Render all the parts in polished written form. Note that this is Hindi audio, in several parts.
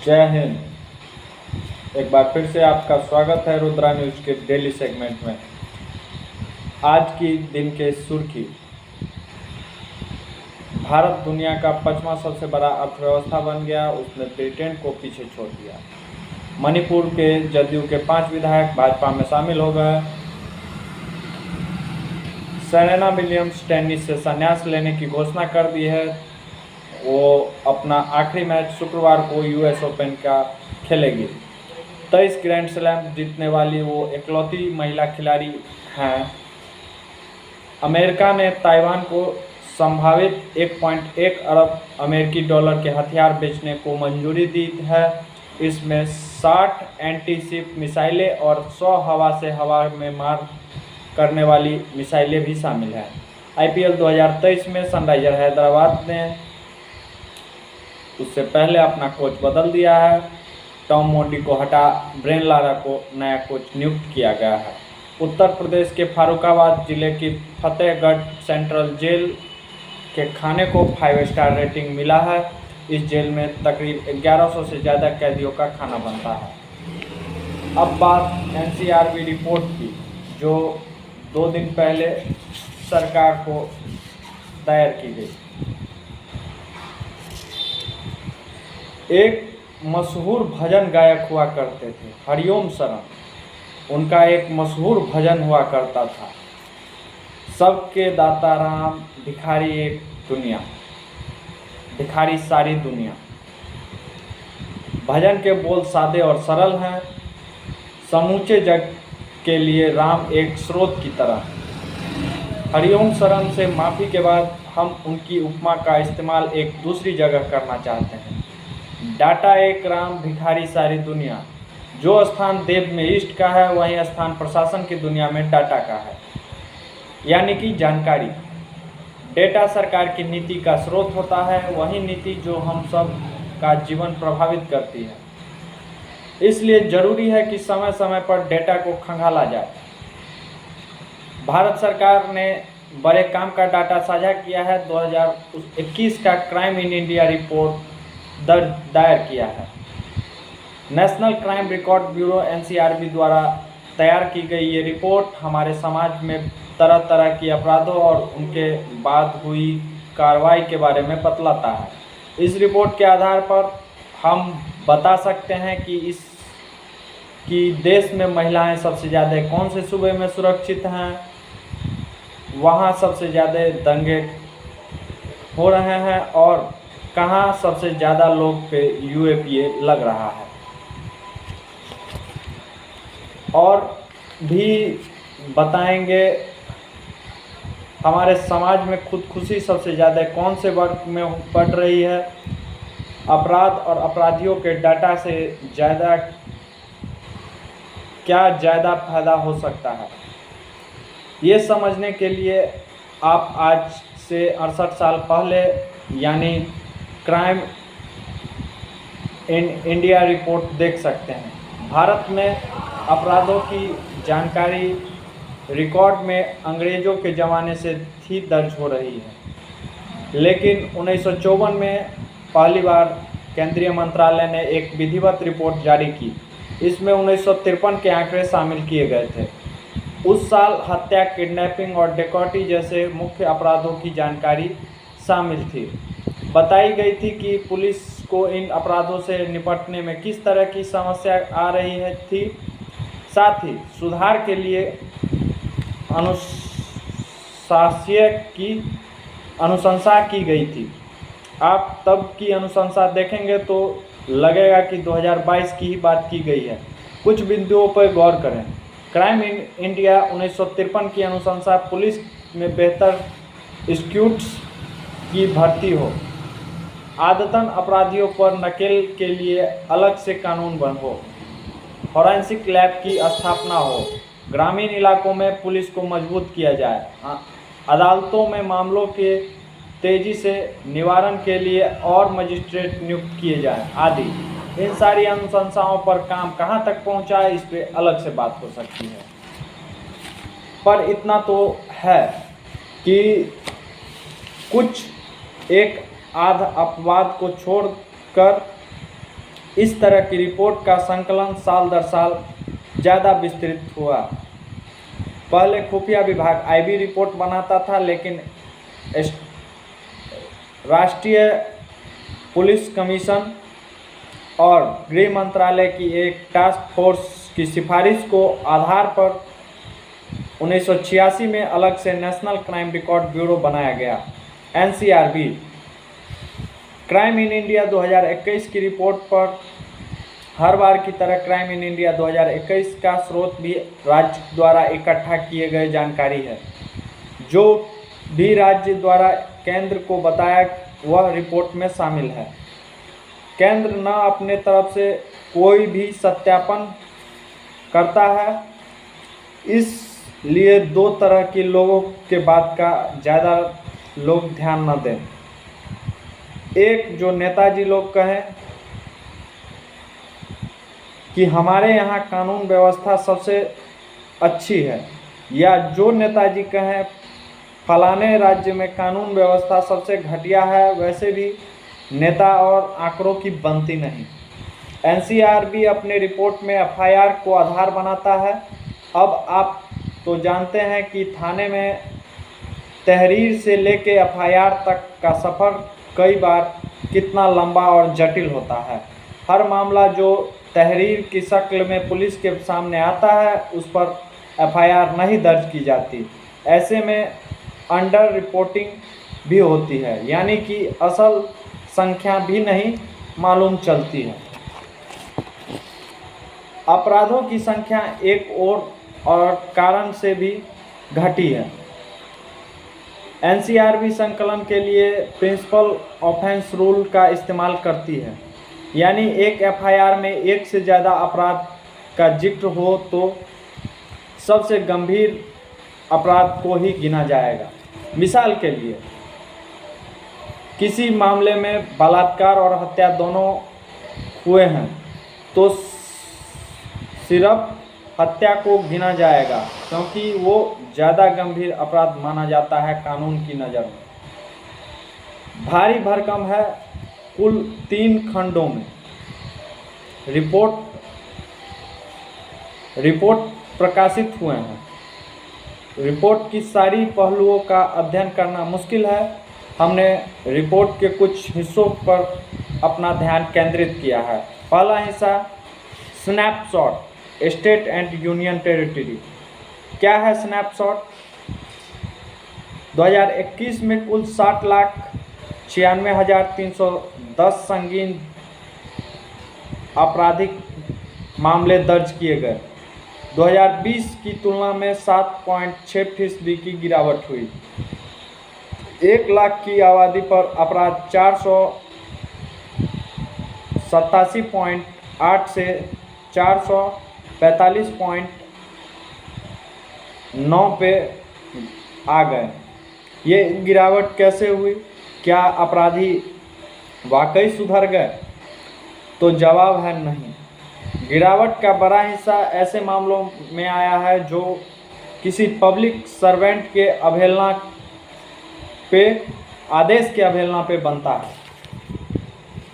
जय हिंद। एक बार फिर से आपका स्वागत है रुद्रा न्यूज के डेली सेगमेंट में। आज की दिन के सुर्खी। भारत दुनिया का 5वां सबसे बड़ा अर्थव्यवस्था बन गया, उसने ब्रिटेन को पीछे छोड़ दिया। मणिपुर के जदयू के 5 विधायक भाजपा में शामिल हो गए। सेरेना विलियम्स टेनिस से संन्यास लेने की घोषणा कर दी है। वो अपना आखिरी मैच शुक्रवार को यूएस ओपन का खेलेगी। 23 ग्रैंड स्लैम जीतने वाली वो इकलौती महिला खिलाड़ी हैं। अमेरिका ने ताइवान को संभावित 1.1 अरब अमेरिकी डॉलर के हथियार बेचने को मंजूरी दी है। इसमें 60 एंटी शिप मिसाइलें और 100 हवा से हवा में मार करने वाली मिसाइलें भी शामिल हैं। आईपीएल 2023 में सनराइजर हैदराबाद ने उससे पहले अपना कोच बदल दिया है। टॉम मोडी को हटा ब्रेन लारा को नया कोच नियुक्त किया गया है। उत्तर प्रदेश के फारुखाबाद जिले की फतेहगढ़ सेंट्रल जेल के खाने को 5 स्टार रेटिंग मिला है। इस जेल में तकरीब 1100 से ज़्यादा कैदियों का खाना बनता है। अब बात एनसीआरबी रिपोर्ट की, जो 2 दिन पहले सरकार को दायर की गई। एक मशहूर भजन गायक हुआ करते थे, हरिओम शरण। उनका एक मशहूर भजन हुआ करता था, सबके दाता राम, भिखारी एक दुनिया, भिखारी सारी दुनिया। भजन के बोल सादे और सरल हैं। समूचे जग के लिए राम एक स्रोत की तरह। हरिओम शरण से माफ़ी के बाद हम उनकी उपमा का इस्तेमाल एक दूसरी जगह करना चाहते हैं। डाटा एक राम, भिखारी सारी दुनिया। जो स्थान देव में इष्ट का है, वही स्थान प्रशासन की दुनिया में डाटा का है, यानी कि जानकारी। डेटा सरकार की नीति का स्रोत होता है, वही नीति जो हम सब का जीवन प्रभावित करती है। इसलिए जरूरी है कि समय समय पर डेटा को खंगाला जाए। भारत सरकार ने बड़े काम का डाटा साझा किया है। 2021 का क्राइम इन इंडिया रिपोर्ट दायर किया है। National crime record bureau NCRB द्वारा तैयार की गई ये रिपोर्ट हमारे समाज में तरह तरह की अपराधों और उनके बाद हुई कार्रवाई के बारे में बतलाता है। इस रिपोर्ट के आधार पर हम बता सकते हैं कि देश में महिलाएं सबसे ज़्यादा कौन से सूबे में सुरक्षित हैं, वहाँ सबसे ज़्यादा दंगे हो रहे हैं और कहाँ सबसे ज़्यादा लोग पे यूएपीए लग रहा है। और भी बताएंगे हमारे समाज में खुदकुशी सबसे ज़्यादा कौन से वर्ग में बढ़ रही है। अपराध और अपराधियों के डाटा से ज़्यादा फायदा हो सकता है। ये समझने के लिए आप आज से 68 साल पहले यानी क्राइम इन इंडिया रिपोर्ट देख सकते हैं। भारत में अपराधों की जानकारी रिकॉर्ड में अंग्रेज़ों के ज़माने से थी दर्ज हो रही है, लेकिन 1954 में पहली बार केंद्रीय मंत्रालय ने एक विधिवत रिपोर्ट जारी की। इसमें 1953 के आंकड़े शामिल किए गए थे। उस साल हत्या, किडनैपिंग और डकैती जैसे मुख्य अपराधों की जानकारी शामिल थी। बताई गई थी कि पुलिस को इन अपराधों से निपटने में किस तरह की समस्या आ रही थी। साथ ही सुधार के लिए अनुशंसा की गई थी। आप तब की अनुशंसा देखेंगे तो लगेगा कि 2022 की ही बात की गई है। कुछ बिंदुओं पर गौर करें। क्राइम इन इंडिया 1953 की अनुशंसा पुलिस में बेहतर स्क्यूट्स की भर्ती हो, आदतन अपराधियों पर नकेल के लिए अलग से कानून बन हो, फॉरेंसिक लैब की स्थापना हो, ग्रामीण इलाकों में पुलिस को मजबूत किया जाए, अदालतों में मामलों के तेज़ी से निवारण के लिए और मजिस्ट्रेट नियुक्त किए जाएं आदि। इन सारी अनुशंसाओं पर काम कहाँ तक पहुँचा है, इस पर अलग से बात हो सकती है। पर इतना तो है कि कुछ एक आध अपवाद को छोड़कर इस तरह की रिपोर्ट का संकलन साल दर साल ज़्यादा विस्तृत हुआ। पहले खुफिया विभाग आईबी रिपोर्ट बनाता था, लेकिन राष्ट्रीय पुलिस कमीशन और गृह मंत्रालय की एक टास्क फोर्स की सिफारिश को आधार पर 1986 में अलग से नेशनल क्राइम रिकॉर्ड ब्यूरो बनाया गया, एनसीआरबी। क्राइम इन इंडिया 2021 की रिपोर्ट पर हर बार की तरह क्राइम इन इंडिया 2021 का स्रोत भी राज्य द्वारा इकट्ठा किए गए जानकारी है। जो भी राज्य द्वारा केंद्र को बताया वह रिपोर्ट में शामिल है। केंद्र न अपने तरफ से कोई भी सत्यापन करता है, इसलिए दो तरह के लोगों के बात का ज़्यादा लोग ध्यान न दें। एक, जो नेताजी लोग कहें कि हमारे यहाँ कानून व्यवस्था सबसे अच्छी है, या जो नेताजी कहें फलाने राज्य में कानून व्यवस्था सबसे घटिया है, वैसे भी नेता और आंकड़ों की बनती नहीं। एनसीआरबी अपने रिपोर्ट में एफआईआर को आधार बनाता है। अब आप तो जानते हैं कि थाने में तहरीर से लेके एफआईआर तक का सफ़र कई बार कितना लंबा और जटिल होता है। हर मामला जो तहरीर की शक्ल में पुलिस के सामने आता है, उस पर एफआईआर नहीं दर्ज की जाती। ऐसे में अंडर रिपोर्टिंग भी होती है, यानी कि असल संख्या भी नहीं मालूम चलती है। अपराधों की संख्या एक और कारण से भी घटी है। एनसीआरबी संकलन के लिए प्रिंसिपल ऑफेंस रूल का इस्तेमाल करती है, यानी एक एफआईआर में एक से ज़्यादा अपराध का जिक्र हो तो सबसे गंभीर अपराध को ही गिना जाएगा। मिसाल के लिए, किसी मामले में बलात्कार और हत्या दोनों हुए हैं तो सिर्फ हत्या को गिना जाएगा, क्योंकि वो ज़्यादा गंभीर अपराध माना जाता है कानून की नज़र में। भारी भरकम है। कुल 3 खंडों में रिपोर्ट प्रकाशित हुए हैं। रिपोर्ट की सारी पहलुओं का अध्ययन करना मुश्किल है। हमने रिपोर्ट के कुछ हिस्सों पर अपना ध्यान केंद्रित किया है। पहला हिस्सा, snapshot, state and union territory. क्या है स्नैपशॉट? 2021 में कुल 60,96,310 संगीन आपराधिक मामले दर्ज किए गए। 2020 की तुलना में 7.6% की गिरावट हुई। 1 लाख की आबादी पर अपराध 487.8 से 445.9 पे आ गए। ये गिरावट कैसे हुई? क्या अपराधी वाकई सुधर गए? तो जवाब है नहीं। गिरावट का बड़ा हिस्सा ऐसे मामलों में आया है जो किसी पब्लिक सर्वेंट के अवहेलना पे, आदेश के अवहेलना पे बनता है।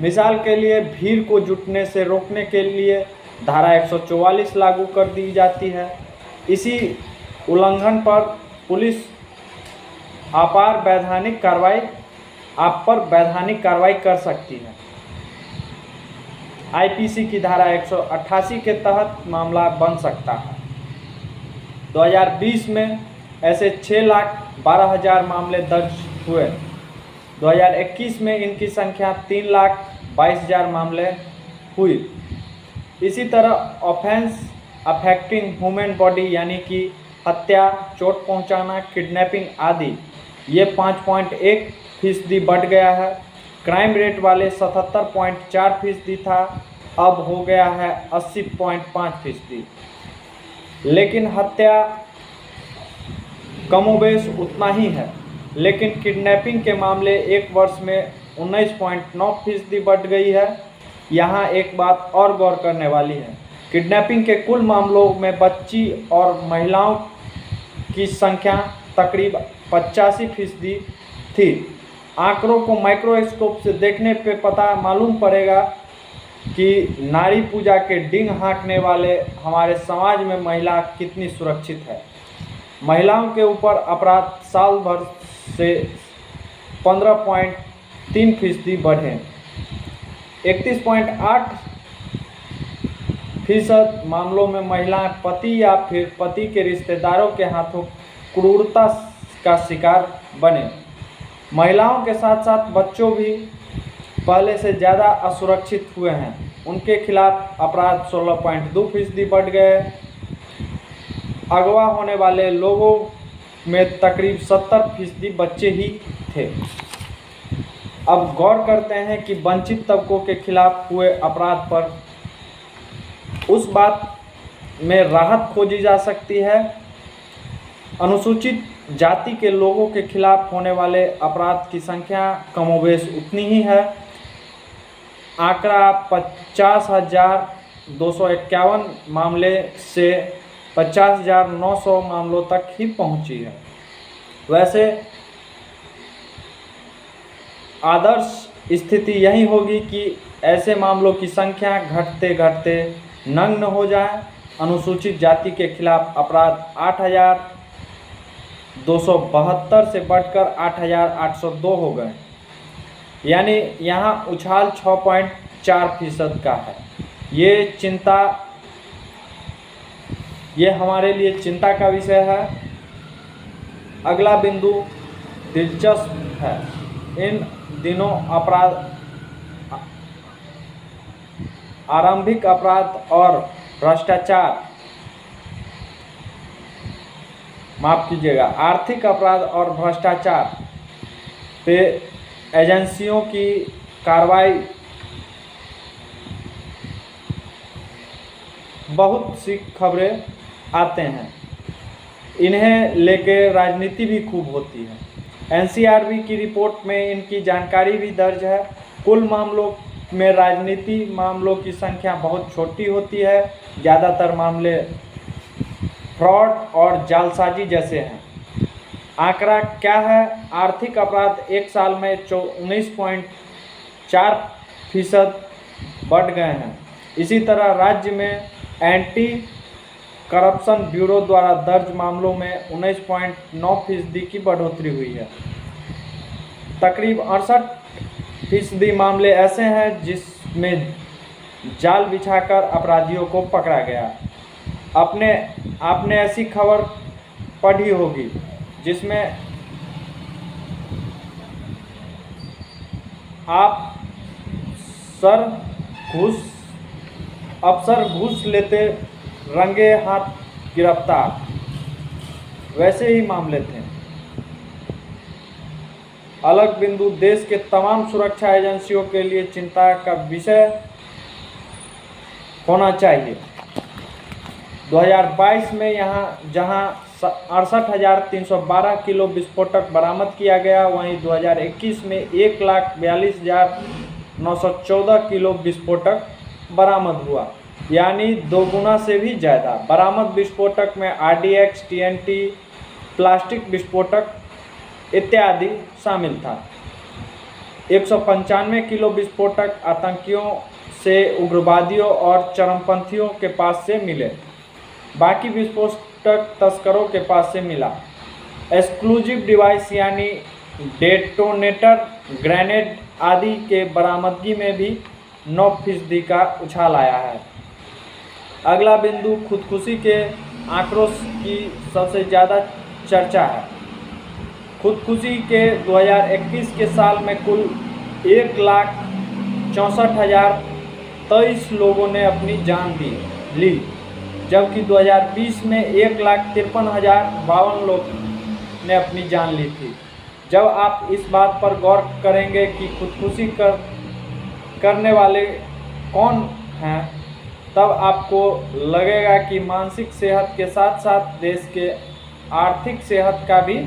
मिसाल के लिए, भीड़ को जुटने से रोकने के लिए धारा 144 लागू कर दी जाती है। इसी उल्लंघन पर पुलिस आप पर वैधानिक कार्रवाई कर सकती है। आईपीसी की धारा 188 के तहत मामला बन सकता है। 2020 में ऐसे 6,12,000 मामले दर्ज हुए। 2021 में इनकी संख्या 3,22,000 मामले हुई। इसी तरह ऑफेंस अफेक्टिंग ह्यूमन बॉडी, यानी कि हत्या, चोट पहुंचाना, किडनैपिंग आदि, ये 5.1% बढ़ गया है। क्राइम रेट वाले 77.4% था, अब हो गया है 80.5%। लेकिन हत्या कमोबेश उतना ही है। लेकिन किडनैपिंग के मामले 1 वर्ष में 19.9% बढ़ गई है। यहाँ एक बात और गौर करने वाली है, किडनैपिंग के कुल मामलों में बच्ची और महिलाओं की संख्या तकरीब 85% थी। आंकड़ों को माइक्रोस्कोप से देखने पे पता मालूम पड़ेगा कि नारी पूजा के डिंग हाँकने वाले हमारे समाज में महिला कितनी सुरक्षित है। महिलाओं के ऊपर अपराध साल भर से 15.3% बढ़े। 31.8% मामलों में महिलाएं पति या फिर पति के रिश्तेदारों के हाथों क्रूरता का शिकार बने। महिलाओं के साथ साथ बच्चों भी पहले से ज़्यादा असुरक्षित हुए हैं। उनके खिलाफ अपराध 16.2% बढ़ गए। अगवा होने वाले लोगों में तकरीब 70% बच्चे ही थे। अब गौर करते हैं कि वंचित तबकों के खिलाफ हुए अपराध पर उस बात में राहत खोजी जा सकती है। अनुसूचित जाति के लोगों के खिलाफ होने वाले अपराध की संख्या कमोबेश उतनी ही है। आंकड़ा 50,251 मामले से 50,900 मामलों तक ही पहुंची है। वैसे आदर्श स्थिति यही होगी कि ऐसे मामलों की संख्या घटते घटते नगण्य हो जाए। अनुसूचित जाति के खिलाफ अपराध 8,272 से बढ़कर 8,802 हो गए, यानी यहाँ उछाल 6.4% का है। ये हमारे लिए चिंता का विषय है। अगला बिंदु दिलचस्प है। इन दिनों आरंभिक अपराध और भ्रष्टाचार, आर्थिक अपराध और भ्रष्टाचार पे एजेंसियों की कार्रवाई बहुत सी खबरें आते हैं। इन्हें लेके राजनीति भी खूब होती है। एनसीआरबी की रिपोर्ट में इनकी जानकारी भी दर्ज है। कुल मामलों में राजनीति मामलों की संख्या बहुत छोटी होती है। ज़्यादातर मामले फ्रॉड और जालसाजी जैसे हैं। आंकड़ा क्या है? आर्थिक अपराध एक साल में 19.4% बढ़ गए हैं। इसी तरह राज्य में एंटी करप्शन ब्यूरो द्वारा दर्ज मामलों में 19.9% की बढ़ोतरी हुई है। तकरीब 68% मामले ऐसे हैं जिसमें जाल बिछाकर अपराधियों को पकड़ा गया। आपने ऐसी खबर पढ़ी होगी जिसमें अफसर घूस लेते रंगे हाथ गिरफ्तार। वैसे ही मामले थे। अलग बिंदु देश के तमाम सुरक्षा एजेंसियों के लिए चिंता का विषय होना चाहिए। 2022 में जहां 68,312 किलो विस्फोटक बरामद किया गया, वहीं 2021 में 1,42,914 किलो विस्फोटक बरामद हुआ, यानी 2 गुना से भी ज़्यादा। बरामद विस्फोटक में RDX, TNT, प्लास्टिक विस्फोटक इत्यादि शामिल था। 195 किलो विस्फोटक आतंकियों से, उग्रवादियों और चरमपंथियों के पास से मिले। बाकी विस्फोटक तस्करों के पास से मिला। एक्सप्लोजिव डिवाइस यानी डेटोनेटर, ग्रेनेड आदि के बरामदगी में भी 9% का उछाल आया है। अगला बिंदु खुदकुशी के आंकड़ों की सबसे ज़्यादा चर्चा है। खुदकुशी के 2021 के साल में कुल 1,64,023 लोगों ने अपनी जान ली, जबकि 2020 में 1,53,052 लोग ने अपनी जान ली थी। जब आप इस बात पर गौर करेंगे कि खुदकुशी करने वाले कौन हैं, तब आपको लगेगा कि मानसिक सेहत के साथ साथ देश के आर्थिक सेहत का भी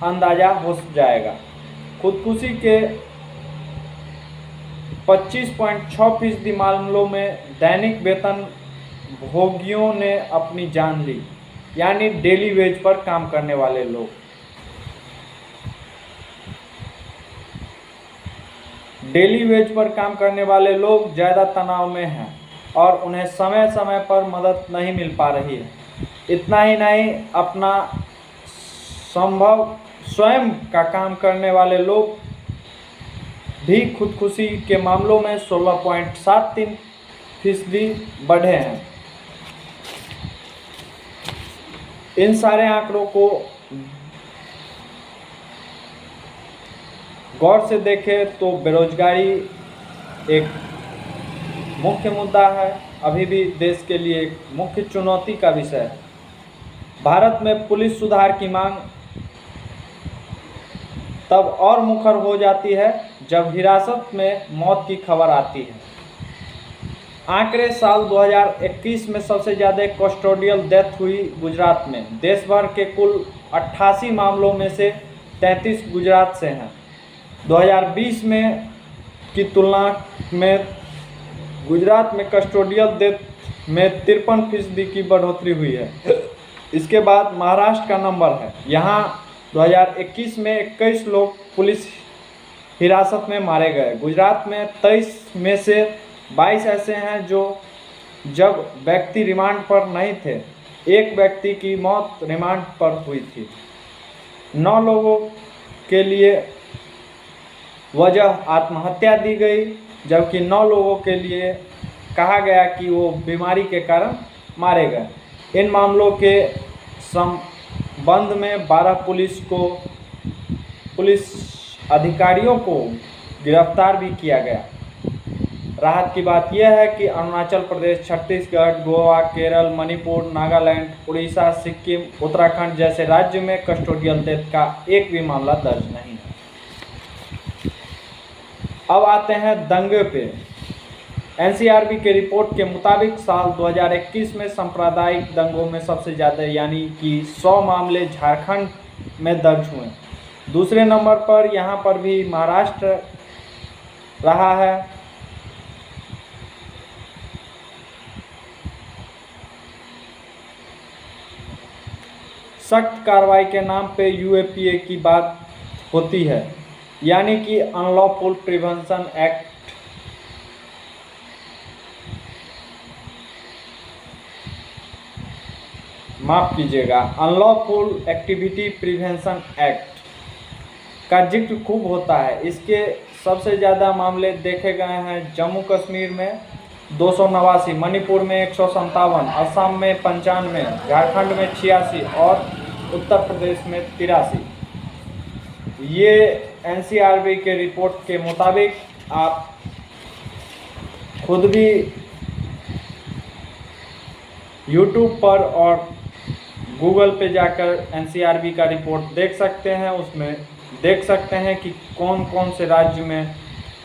अंदाजा हो जाएगा। खुदकुशी के 25.6% मामलों में दैनिक वेतन भोगियों ने अपनी जान ली, यानी डेली वेज पर काम करने वाले लोग। डेली वेज पर काम करने वाले लोग ज़्यादा तनाव में हैं और उन्हें समय समय पर मदद नहीं मिल पा रही है। इतना ही नहीं, अपना संभव स्वयं का काम करने वाले लोग भी खुदकुशी के मामलों में 16.73% बढ़े हैं। इन सारे आंकड़ों को गौर से देखें तो बेरोजगारी एक मुख्य मुद्दा है, अभी भी देश के लिए एक मुख्य चुनौती का विषय है। भारत में पुलिस सुधार की मांग तब और मुखर हो जाती है जब हिरासत में मौत की खबर आती है। आंकड़े साल 2021 में सबसे ज़्यादा कस्टोडियल डेथ हुई गुजरात में। देश भर के कुल 88 मामलों में से 33 गुजरात से हैं। 2020 में की तुलना में गुजरात में कस्टोडियल डेथ में 53% की बढ़ोतरी हुई है। इसके बाद महाराष्ट्र का नंबर है। यहाँ 2021 में 21 लोग पुलिस हिरासत में मारे गए। गुजरात में 23 में से 22 ऐसे हैं जो जब व्यक्ति रिमांड पर नहीं थे। एक व्यक्ति की मौत रिमांड पर हुई थी। 9 लोगों के लिए वजह आत्महत्या दी गई, जबकि 9 लोगों के लिए कहा गया कि वो बीमारी के कारण मारे गए। इन मामलों के संबंध में 12 पुलिस अधिकारियों को गिरफ्तार भी किया गया। राहत की बात यह है कि अरुणाचल प्रदेश, छत्तीसगढ़, गोवा, केरल, मणिपुर, नागालैंड, उड़ीसा, सिक्किम, उत्तराखंड जैसे राज्य में कस्टोडियल डेथ का एक भी मामला दर्ज नहीं है। अब आते हैं दंगे पे। एनसीआरबी के रिपोर्ट के मुताबिक साल 2021 में सांप्रदायिक दंगों में सबसे ज़्यादा यानी कि 100 मामले झारखंड में दर्ज हुए। दूसरे नंबर पर यहाँ पर भी महाराष्ट्र रहा है। सख्त कार्रवाई के नाम पे यूएपीए की बात होती है, यानी कि अनलॉफुल प्रिवेंशन एक्ट। माफ कीजिएगा, अनलॉफुल एक्टिविटी प्रिवेंशन एक्ट का जिक्र खूब होता है। इसके सबसे ज़्यादा मामले देखे गए हैं जम्मू कश्मीर में 289, मणिपुर में 157, असम में 95, झारखंड में 86 और उत्तर प्रदेश में 83। ये एनसीआरबी के रिपोर्ट के मुताबिक आप खुद भी यूट्यूब पर और गूगल पे जाकर एनसीआरबी का रिपोर्ट देख सकते हैं। उसमें देख सकते हैं कि कौन कौन से राज्य में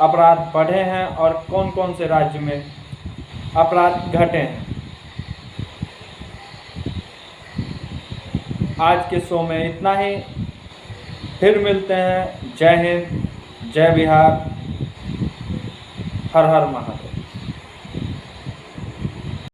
अपराध बढ़े हैं और कौन कौन से राज्य में अपराध घटे हैं। आज के शो में इतना ही, फिर मिलते हैं। जय हिंद, जय बिहार, हर हर महादेव।